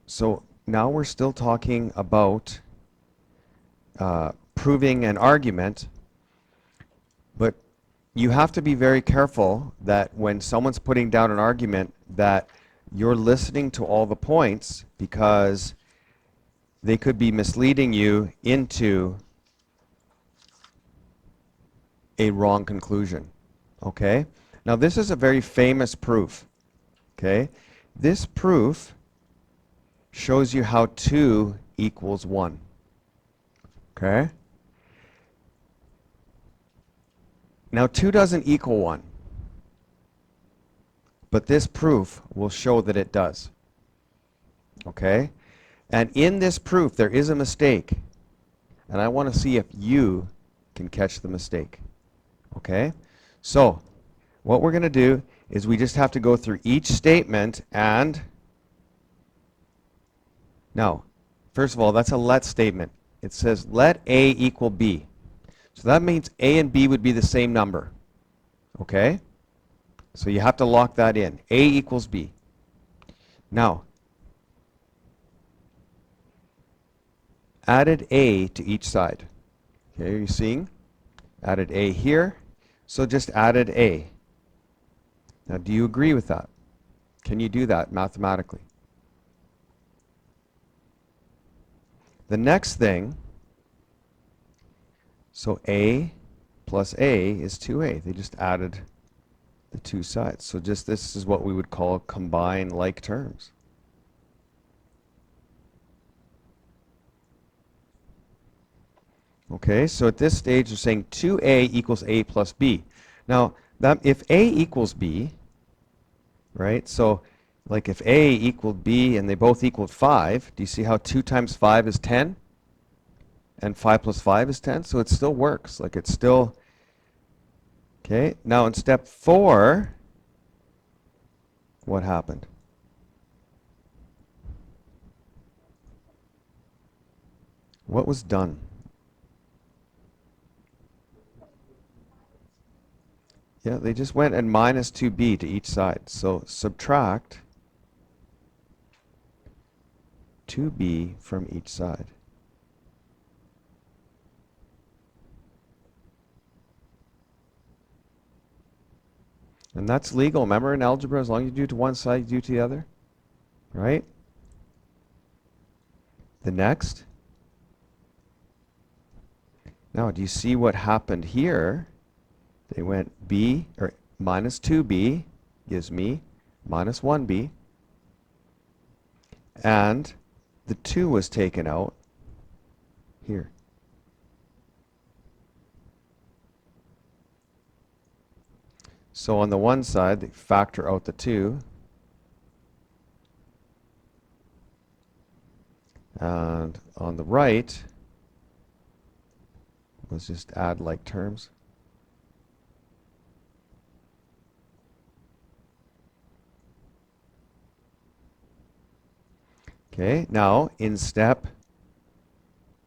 So now we're still talking about proving an argument, but you have to be very careful that when someone's putting down an argument that you're listening to all the points, because they could be misleading you into a wrong conclusion. Okay? Now this is a very famous proof. Okay? This proof shows you how 2 equals 1. Okay? Now 2 doesn't equal 1. But this proof will show that it does. Okay? And in this proof there is a mistake. And I want to see if you can catch the mistake. Okay? So, what we're going to do is we just have to go through each statement and... Now, first of all, that's a let statement. It says let A equal B. So that means A and B would be the same number. Okay? So you have to lock that in. A equals B. Now, added A to each side. Okay, are you seeing? Added A here. So just added A. Now, do you agree with that? Can you do that mathematically? The next thing, so A plus A is 2A. They just added the two sides. So just this is what we would call combine like terms. Okay, so at this stage, you're saying 2A equals A plus B. Now, if A equals B, right, so like if A equaled B and they both equaled 5, do you see how 2 times 5 is 10? And 5 plus 5 is 10? So it still works. Like it's still... Okay, now in step 4, what happened? What was done? Yeah, they just went and minus 2b to each side. So subtract 2b from each side. And that's legal. Remember in algebra, as long as you do it to one side, you do it to the other. Right? The next. Now, do you see what happened here? They went b, or minus 2b gives me minus 1b. And the 2 was taken out here. So on the one side, they factor out the 2. And on the right, let's just add like terms. Okay, now in step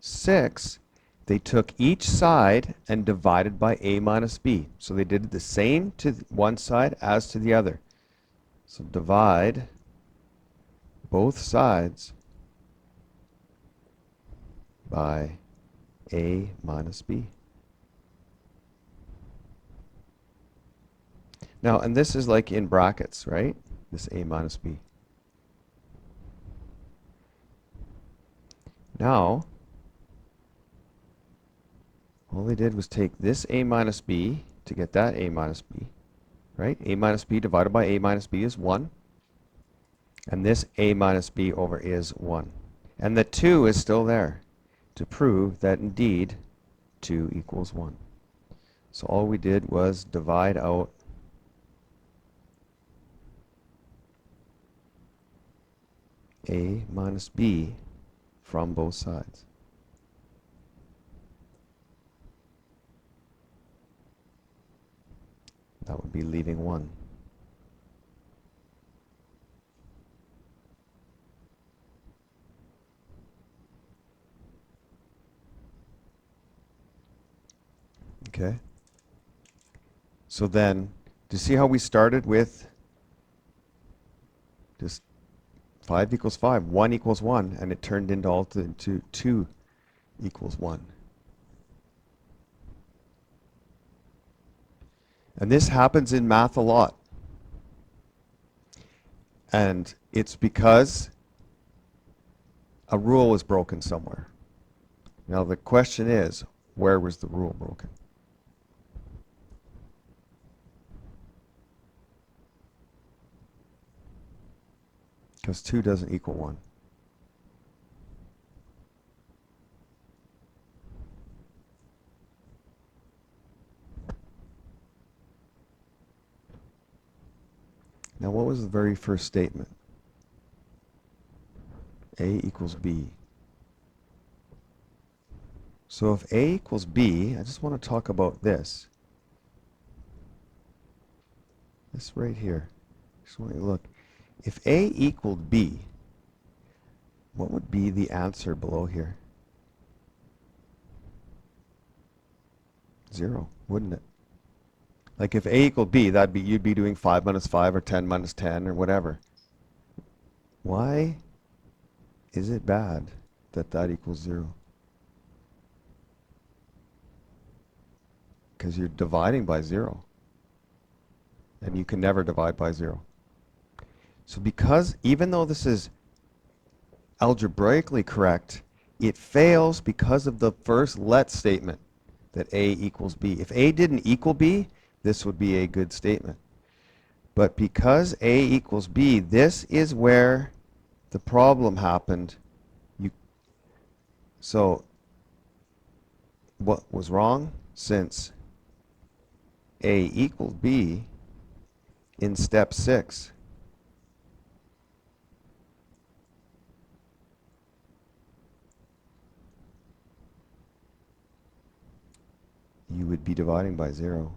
6, they took each side and divided by a minus b. So they did the same to one side as to the other. So divide both sides by a minus b. Now, and this is like in brackets, right? This a minus b. Now, all they did was take this a minus b to get that a minus b, right? A minus b divided by a minus b is 1. And this a minus b over is 1. And the 2 is still there to prove that indeed 2 equals 1. So all we did was divide out a minus b from both sides. That would be leaving 1. Okay. So then, do you see how we started with just 5 equals 5, 1 equals 1, and it turned into 2 equals 1. And this happens in math a lot. And it's because a rule was broken somewhere. Now the question is, where was the rule broken? Because 2 doesn't equal 1. Now what was the very first statement? A equals B. So if A equals B, I just want to talk about this. This right here. Just want you to look. If A equaled B, what would be the answer below here? 0, wouldn't it? Like if A equaled B, that'd be, you'd be doing 5 minus 5 or 10 minus 10 or whatever. Why is it bad that that equals 0? Because you're dividing by 0. And you can never divide by 0. So because, even though this is algebraically correct, it fails because of the first let statement, that A equals B. If A didn't equal B, this would be a good statement. But because A equals B, this is where the problem happened. So what was wrong? Since A equaled B in step 6, you would be dividing by 0.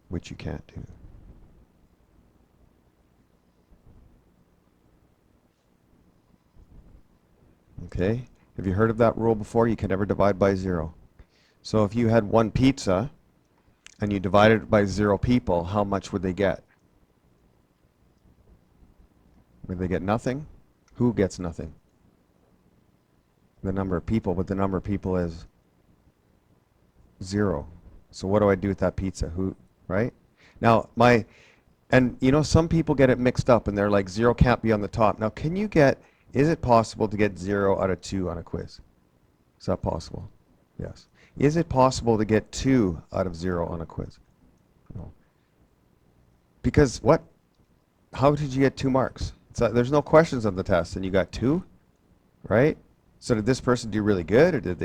Which you can't do. Okay? Have you heard of that rule before? You can never divide by 0. So if you had one pizza and you divided it by 0 people, how much would they get? Would they get nothing? Who gets nothing? The number of people, but the number of people is 0. So what do I do with that pizza? Who, right? Now, and you know, some people get it mixed up and they're like 0 can't be on the top. Now, is it possible to get 0 out of 2 on a quiz? Is that possible? Yes. Is it possible to get 2 out of 0 on a quiz? No. Because what? How did you get 2 marks? There's no questions on the test and you got 2, right? So did this person do really good, or did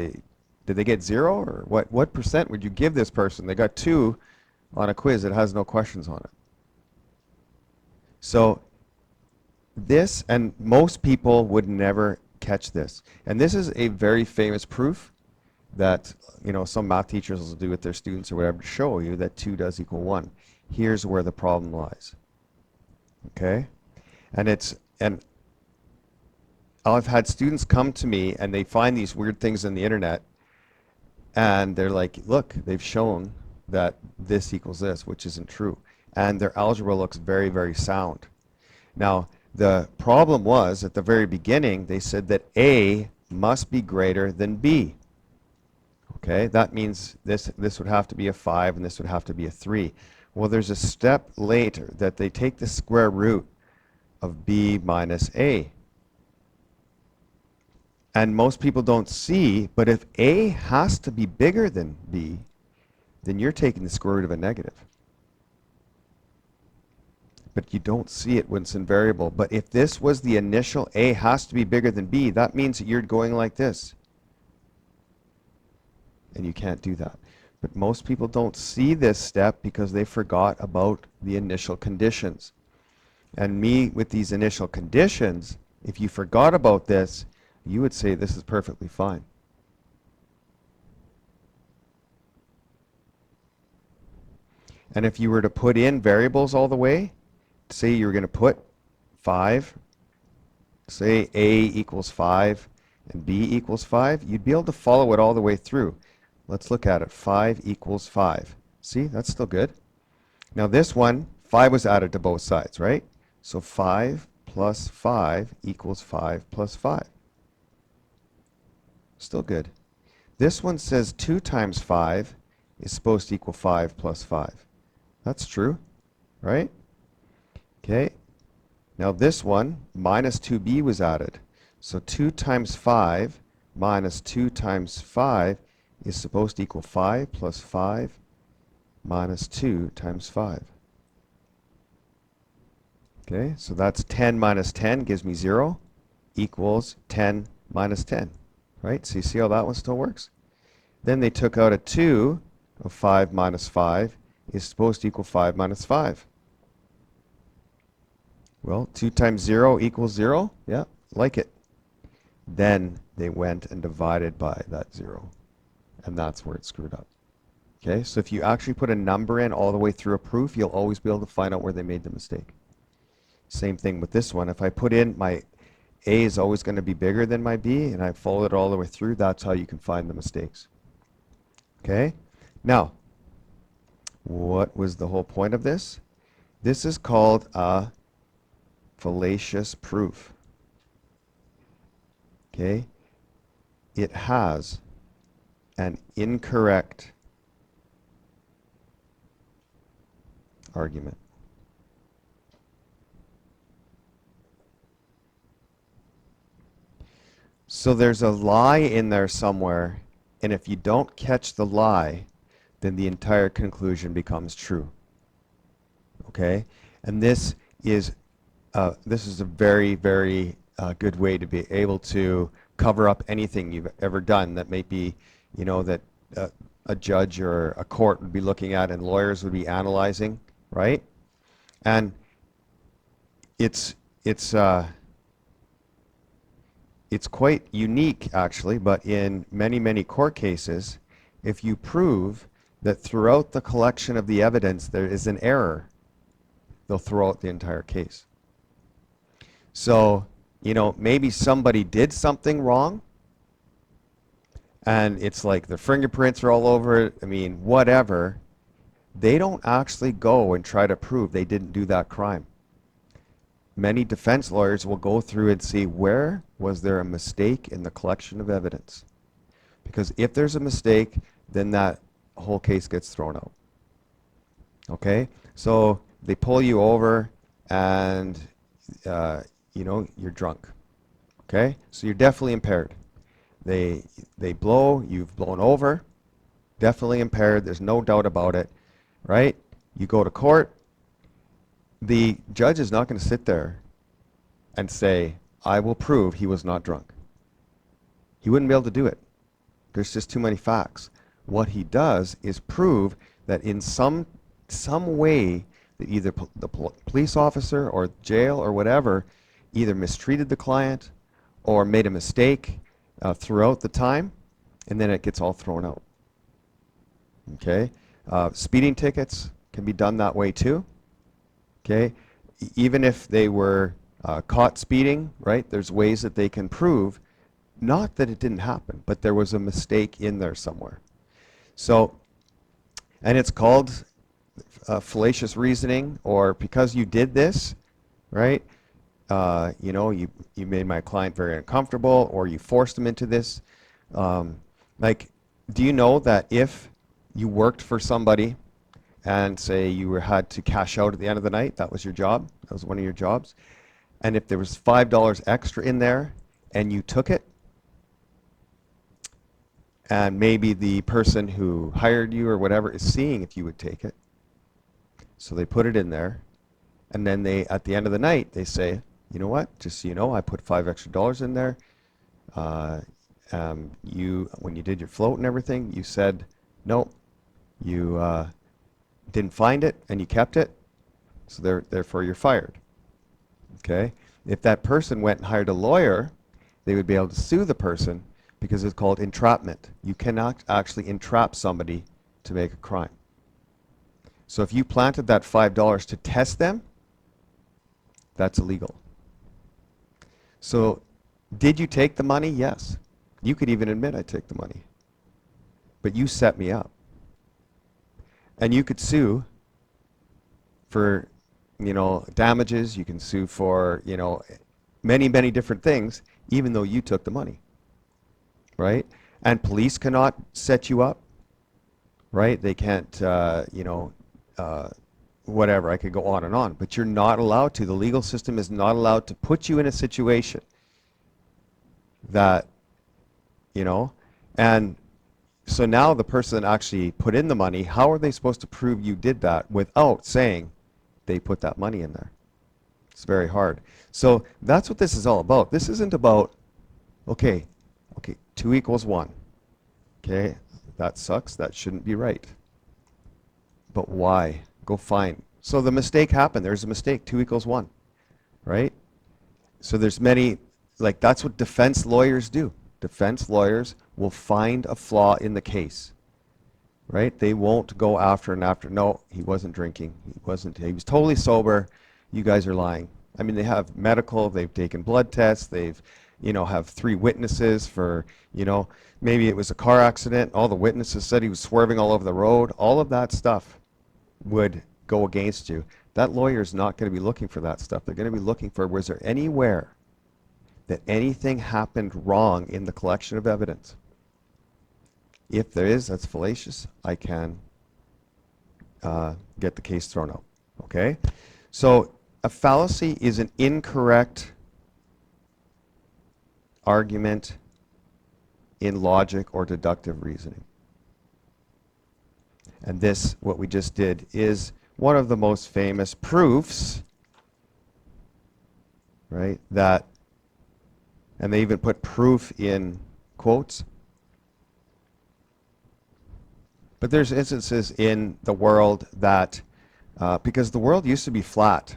they get 0, or what percent would you give this person? They got 2 on a quiz that has no questions on it. So this, and most people would never catch this. And this is a very famous proof that, you know, some math teachers will do with their students or whatever to show you that 2 does equal 1. Here's where the problem lies. Okay? And I've had students come to me and they find these weird things on the internet and they're like, look, they've shown that this equals this, which isn't true. And their algebra looks very, very sound. Now, the problem was, at the very beginning, they said that A must be greater than B. Okay, that means this would have to be a 5 and this would have to be a 3. Well, there's a step later that they take the square root of B minus A. And most people don't see, but if A has to be bigger than B, then you're taking the square root of a negative. But you don't see it when it's in variable. But if this was the initial A has to be bigger than B, that means that you're going like this. And you can't do that. But most people don't see this step because they forgot about the initial conditions. And me, with these initial conditions, if you forgot about this, you would say this is perfectly fine. And if you were to put in variables all the way, say you're going to put 5, say A equals 5, and b equals 5, you'd be able to follow it all the way through. Let's look at it. 5 equals 5. See, that's still good. Now this one, 5 was added to both sides, right? So 5 plus 5 equals 5 plus 5. Still good. This one says 2 times 5 is supposed to equal 5 plus 5. That's true, right? Okay. Now this one, minus 2b was added. So 2 times 5 minus 2 times 5 is supposed to equal 5 plus 5 minus 2 times 5. Okay, so that's 10 minus 10 gives me 0 equals 10 minus 10, right? So you see how that one still works? Then they took out a 2 of 5 minus 5 is supposed to equal 5 minus 5. Well, 2 times 0 equals 0. Yeah, like it. Then they went and divided by that 0. And that's where it screwed up. Okay, so if you actually put a number in all the way through a proof, you'll always be able to find out where they made the mistake. Same thing with this one. If I put in my A is always going to be bigger than my B, and I follow it all the way through, that's how you can find the mistakes. Okay? Now, what was the whole point of this? This is called a fallacious proof. Okay? It has an incorrect argument. So there's a lie in there somewhere, and if you don't catch the lie, then the entire conclusion becomes true. Okay? And this is a very, very good way to be able to cover up anything you've ever done that may be, you know, that a judge or a court would be looking at and lawyers would be analyzing, right? And it's quite unique, actually, but in many, many court cases, if you prove that throughout the collection of the evidence there is an error, they'll throw out the entire case. So, you know, maybe somebody did something wrong, and it's like the fingerprints are all over it, I mean, whatever. They don't actually go and try to prove they didn't do that crime. Many defense lawyers will go through and see where was there a mistake in the collection of evidence. Because if there's a mistake, then that whole case gets thrown out. Okay? So they pull you over and you know, you're drunk. Okay? So you're definitely impaired. They blow, you've blown over, definitely impaired, there's no doubt about it, right? You go to court, the judge is not going to sit there and say, I will prove he was not drunk. He wouldn't be able to do it. There's just too many facts. What he does is prove that in some way that either the police officer or jail or whatever either mistreated the client or made a mistake throughout the time, and then it gets all thrown out. Okay? Speeding tickets can be done that way too. Okay? Even if they were caught speeding, right? There's ways that they can prove not that it didn't happen, but there was a mistake in there somewhere. So, and it's called fallacious reasoning, or because you did this, right? You know, you made my client very uncomfortable, or you forced him into this. Like, do you know that if you worked for somebody and say you had to cash out at the end of the night, that was your job, that was one of your jobs, and if there was $5 extra in there and you took it, and maybe the person who hired you or whatever is seeing if you would take it, so they put it in there, and then they, at the end of the night, they say, you know what, just so you know, I put $5 extra in there. You, when you did your float and everything, you said, no, you didn't find it and you kept it, so therefore you're fired. Okay? If that person went and hired a lawyer, they would be able to sue the person because it's called entrapment. You cannot actually entrap somebody to make a crime. So if you planted that $5 to test them, that's illegal. So Did you take the money? Yes. You could even admit I took the money. But you set me up. And you could sue for, damages. You can sue for, many, many different things, even though you took the money. Right? And police cannot set you up. Right? They can't, whatever. I could go on and on. But you're not allowed to. The legal system is not allowed to put you in a situation that, and so now the person that actually put in the money, how are they supposed to prove you did that without saying they put that money in there? It's very hard. So that's what this is all about. This isn't about, okay, 2 equals 1. Okay, that sucks. That shouldn't be right. But why? Go find. So the mistake happened. There's a mistake. 2 equals 1. Right? So there's many, like that's what defense lawyers do. Defense lawyers will find a flaw in the case. Right? They won't go after and after. No, he wasn't drinking. He was totally sober. You guys are lying. I mean, they have medical, they've taken blood tests, they've, have 3 witnesses for, maybe it was a car accident. All the witnesses said he was swerving all over the road. All of that stuff would go against you. That lawyer's not going to be looking for that stuff. They're going to be looking for, was there anywhere that anything happened wrong in the collection of evidence? If there is, that's fallacious. I can get the case thrown out. Okay? So a fallacy is an incorrect argument in logic or deductive reasoning. And this, what we just did, is one of the most famous proofs, right, that, and they even put proof in quotes. But there's instances in the world that, because the world used to be flat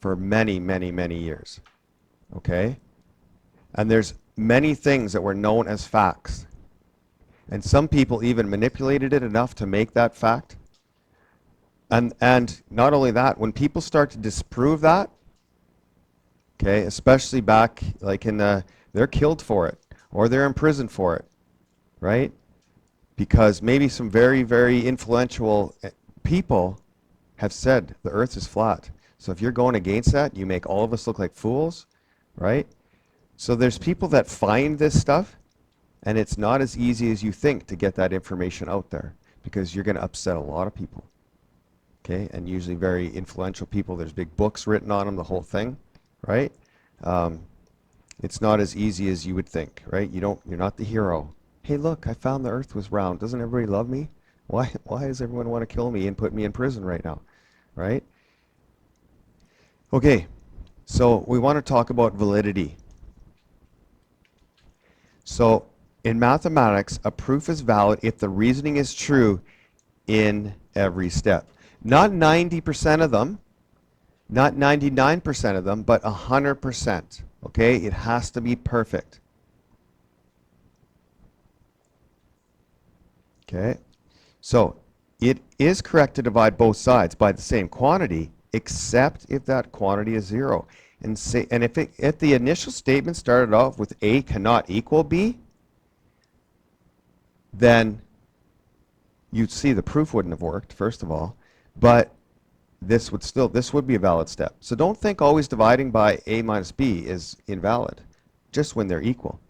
for many, many, many years, okay? And there's many things that were known as facts. And some people even manipulated it enough to make that fact. And not only that, when people start to disprove that, okay, especially back like in the, they're killed for it or they're imprisoned for it, right? Because maybe some very, very influential people have said the earth is flat. So if you're going against that, you make all of us look like fools, right? So there's people that find this stuff, and it's not as easy as you think to get that information out there because you're going to upset a lot of people, okay? And usually very influential people. There's big books written on them, the whole thing, right? It's not as easy as you would think, right? You're not the hero. Hey, look, I found the earth was round. Doesn't everybody love me? Why does everyone want to kill me and put me in prison right now, right? Okay, so we want to talk about validity. So in mathematics, a proof is valid if the reasoning is true in every step. Not 90% of them, not 99% of them, but 100%. Okay, it has to be perfect. Okay, so it is correct to divide both sides by the same quantity, except if that quantity is 0. And if the initial statement started off with A cannot equal B, then you'd see the proof wouldn't have worked, first of all, but this would be a valid step. So don't think always dividing by A minus B is invalid, just when they're equal.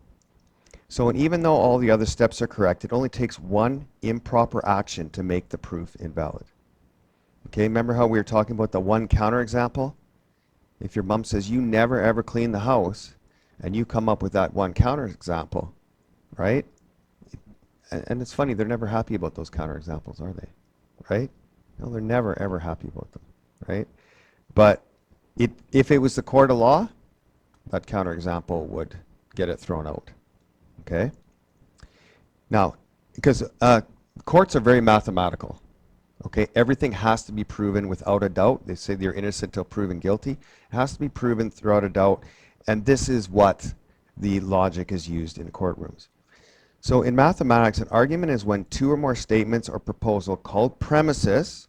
So even though all the other steps are correct, it only takes one improper action to make the proof invalid. Okay, remember how we were talking about the one counterexample? If your mom says you never ever clean the house, and you come up with that one counterexample, right? And it's funny, they're never happy about those counterexamples, are they? Right? No, they're never ever happy about them, right? But if it was the court of law, that counterexample would get it thrown out. Okay? Now, because courts are very mathematical. Okay, everything has to be proven without a doubt. They say you're innocent until proven guilty. It has to be proven without a doubt, and this is what the logic is used in courtrooms. So in mathematics, an argument is when 2 or more statements or proposal called premises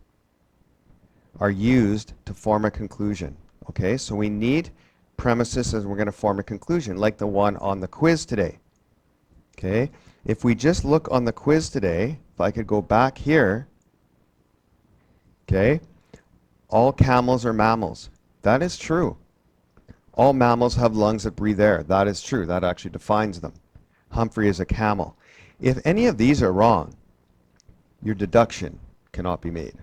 are used to form a conclusion. Okay, so we need premises and we're going to form a conclusion, like the one on the quiz today. Okay? If we just look on the quiz today, if I could go back here, okay, all camels are mammals. That is true. All mammals have lungs that breathe air. That is true. That actually defines them. Humphrey is a camel. If any of these are wrong, your deduction cannot be made.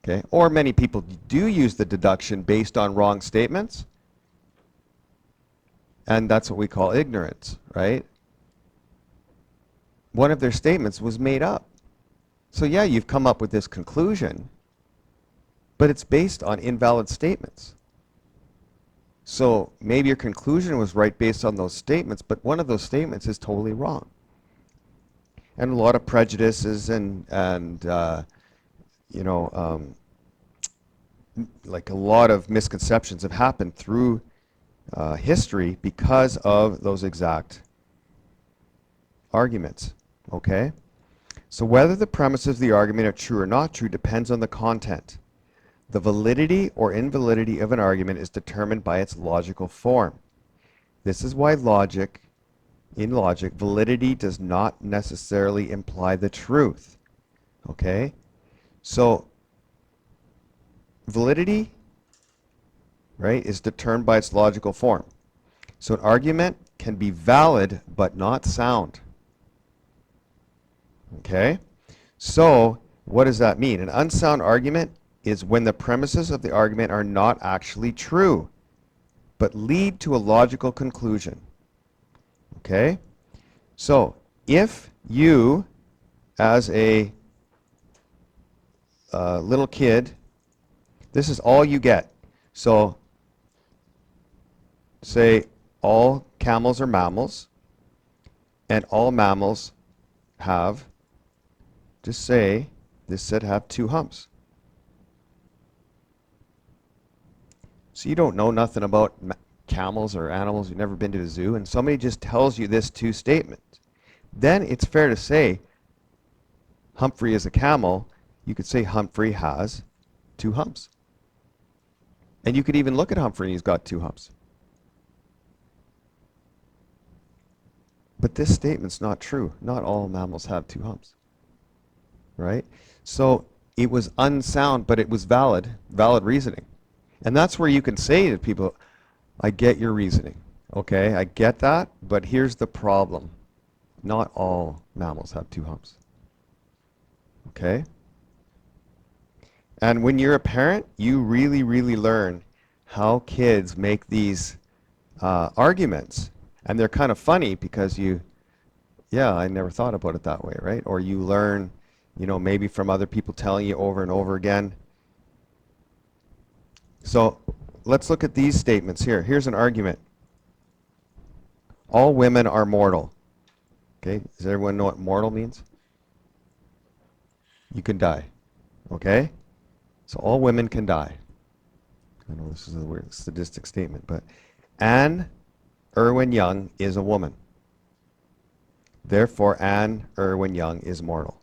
Okay? Or many people do use the deduction based on wrong statements, and that's what we call ignorance, right? One of their statements was made up. So yeah, you've come up with this conclusion, but it's based on invalid statements. So maybe your conclusion was right based on those statements, but one of those statements is totally wrong. And a lot of prejudices and like a lot of misconceptions have happened through history because of those exact arguments. Okay? So whether the premises of the argument are true or not true depends on the content. The validity or invalidity of an argument is determined by its logical form. This is why in logic, validity does not necessarily imply the truth. Okay? So validity, right, is determined by its logical form. So an argument can be valid but not sound. Okay? So what does that mean? An unsound argument is when the premises of the argument are not actually true, but lead to a logical conclusion. Okay? So if you, as a little kid, this is all you get. So say all camels are mammals, and all mammals have, just say, this said have 2 humps. So you don't know nothing about camels or animals, you've never been to a zoo, and somebody just tells you this 2 statements. Then it's fair to say Humphrey is a camel. You could say Humphrey has 2 humps. And you could even look at Humphrey and he's got 2 humps. But this statement's not true. Not all mammals have 2 humps. Right? So it was unsound, but it was valid reasoning. And that's where you can say to people, I get your reasoning. Okay, I get that, but here's the problem. Not all mammals have 2 humps. Okay? And when you're a parent, you really, really learn how kids make these arguments. And they're kind of funny because yeah, I never thought about it that way, right? Or you learn, maybe from other people telling you over and over again. So let's look at these statements here. Here's an argument. All women are mortal. Okay, does everyone know what mortal means? You can die. Okay? So all women can die. I know this is a weird statistic statement, but Anne Irwin Young is a woman. Therefore, Anne Irwin Young is mortal.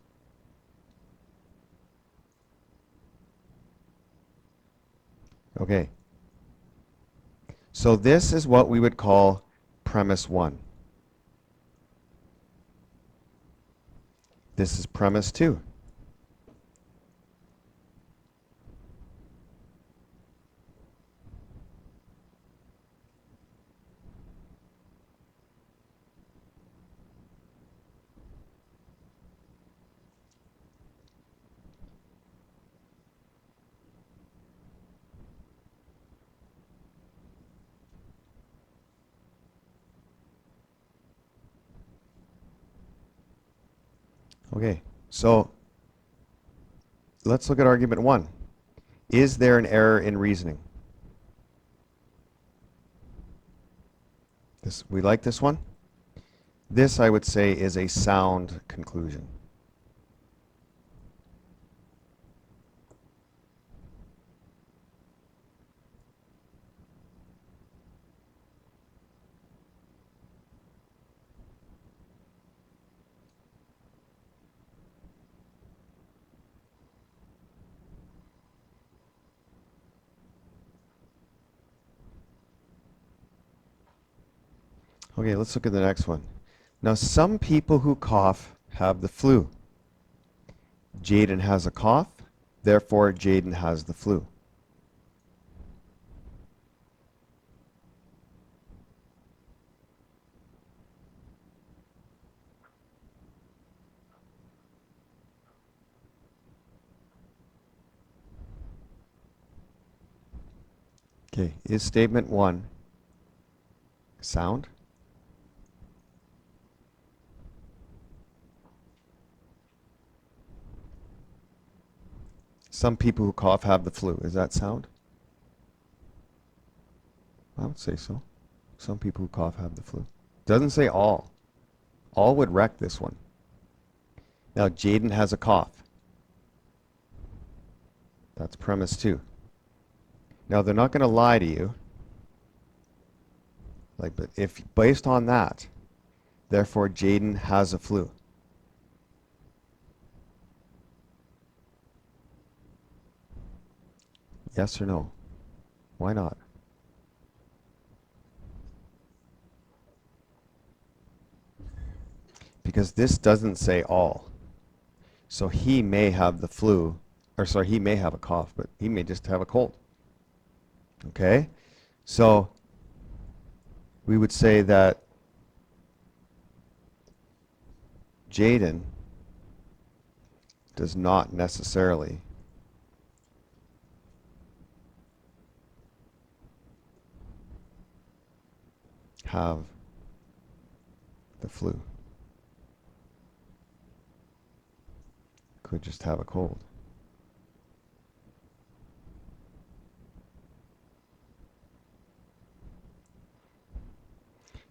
Okay. So this is what we would call premise 1. This is premise 2. Okay, so let's look at argument 1. Is there an error in reasoning? We like this one? This, I would say, is a sound conclusion. Okay, let's look at the next one. Now, some people who cough have the flu. Jaden has a cough, therefore Jaden has the flu. Okay, is statement 1 sound? Some people who cough have the flu. Is that sound? I would say so. Some people who cough have the flu. Doesn't say all. All would wreck this one. Now, Jaden has a cough. That's premise 2. Now, they're not going to lie to you. But if based on that, therefore Jaden has a flu. Yes or no? Why not? Because this doesn't say all. So he may have the flu, or sorry, he may have a cough, but he may just have a cold. Okay? So we would say that Jaden does not necessarily have the flu. Could just have a cold.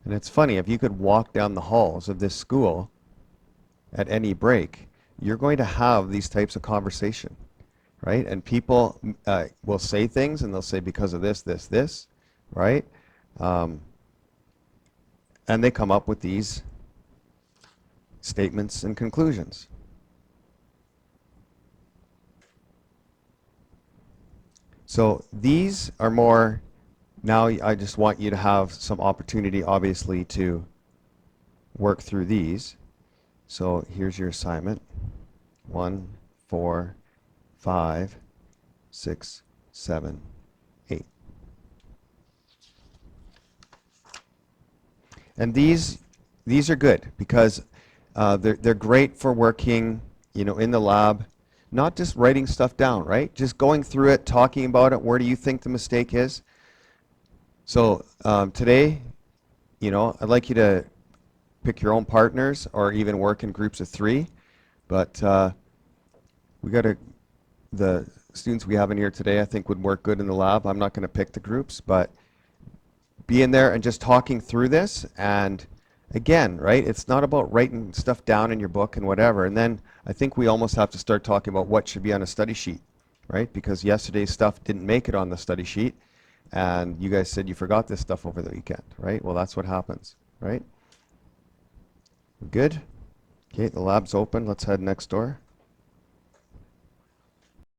And it's funny, if you could walk down the halls of this school at any break, you're going to have these types of conversation, right? And people will say things, and they'll say because of this, this, this, right? And they come up with these statements and conclusions. So these are more, now I just want you to have some opportunity, obviously, to work through these. So here's your assignment. 1, 4, 5, 6, 7, 8. And these are good because they're great for working, in the lab, not just writing stuff down, right? Just going through it, talking about it. Where do you think the mistake is? So today, I'd like you to pick your own partners or even work in groups of 3. But the students we have in here today, I think would work good in the lab. I'm not going to pick the groups, but be in there and just talking through this. And again, right, it's not about writing stuff down in your book and whatever. And then I think we almost have to start talking about what should be on a study sheet, right? Because yesterday's stuff didn't make it on the study sheet. And you guys said you forgot this stuff over the weekend, right? Well, that's what happens, right? Good? Okay, the lab's open. Let's head next door.